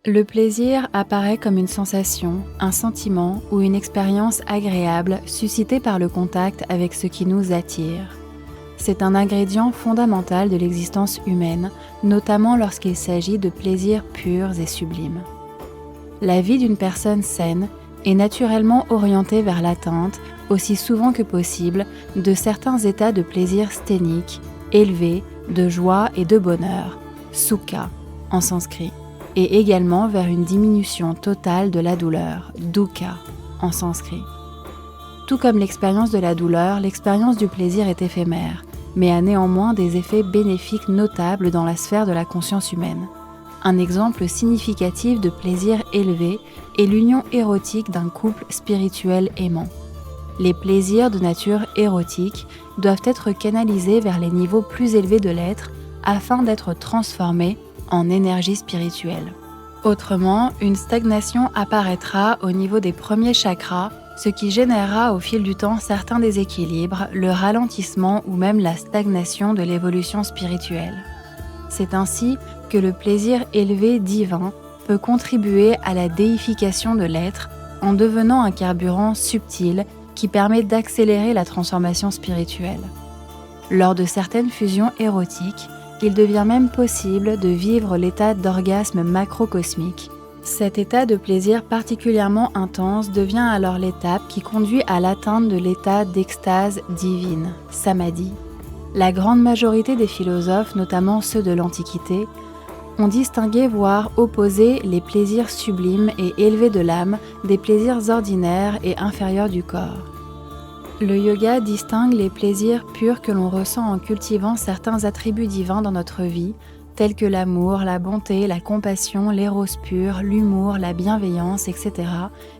Le plaisir apparaît comme une sensation, un sentiment ou une expérience agréable suscitée par le contact avec ce qui nous attire. C'est un ingrédient fondamental de l'existence humaine, notamment lorsqu'il s'agit de plaisirs purs et sublimes. La vie d'une personne saine est naturellement orientée vers l'atteinte, aussi souvent que possible, de certains états de plaisir sténiques, élevés, de joie et de bonheur, sukha en sanskrit, et également vers une diminution totale de la douleur, dukkha en sanskrit. Tout comme l'expérience de la douleur, l'expérience du plaisir est éphémère, mais a néanmoins des effets bénéfiques notables dans la sphère de la conscience humaine. Un exemple significatif de plaisir élevé est l'union érotique d'un couple spirituel aimant. Les plaisirs de nature érotique doivent être canalisés vers les niveaux plus élevés de l'être afin d'être transformés en énergie spirituelle. Autrement, une stagnation apparaîtra au niveau des premiers chakras, ce qui générera au fil du temps certains déséquilibres, le ralentissement ou même la stagnation de l'évolution spirituelle. C'est ainsi que le plaisir élevé divin peut contribuer à la déification de l'être en devenant un carburant subtil qui permet d'accélérer la transformation spirituelle. Lors de certaines fusions érotiques, il devient même possible de vivre l'état d'orgasme macrocosmique. Cet état de plaisir particulièrement intense devient alors l'étape qui conduit à l'atteinte de l'état d'extase divine, samadhi. La grande majorité des philosophes, notamment ceux de l'Antiquité, ont distingué voire opposé les plaisirs sublimes et élevés de l'âme des plaisirs ordinaires et inférieurs du corps. Le yoga distingue les plaisirs purs que l'on ressent en cultivant certains attributs divins dans notre vie, tels que l'amour, la bonté, la compassion, l'éros pur, l'humour, la bienveillance, etc.,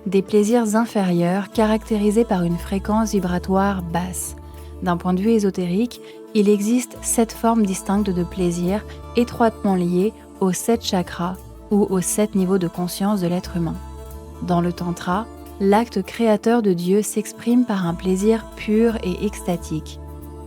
des plaisirs inférieurs caractérisés par une fréquence vibratoire basse. D'un point de vue ésotérique, il existe 7 formes distinctes de plaisir étroitement liées aux 7 chakras ou aux 7 niveaux de conscience de l'être humain. Dans le tantra, l'acte créateur de Dieu s'exprime par un plaisir pur et extatique.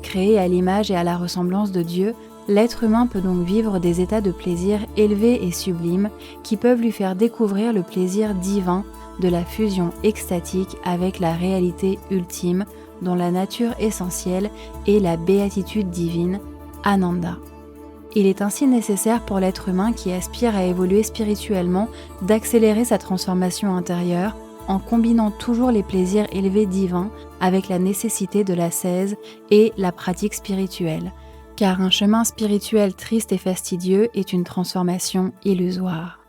Créé à l'image et à la ressemblance de Dieu, l'être humain peut donc vivre des états de plaisir élevés et sublimes qui peuvent lui faire découvrir le plaisir divin de la fusion extatique avec la réalité ultime dont la nature essentielle est la béatitude divine, Ananda. Il est ainsi nécessaire pour l'être humain qui aspire à évoluer spirituellement d'accélérer sa transformation intérieure en combinant toujours les plaisirs élevés divins avec la nécessité de l'ascèse et la pratique spirituelle, car un chemin spirituel triste et fastidieux est une transformation illusoire.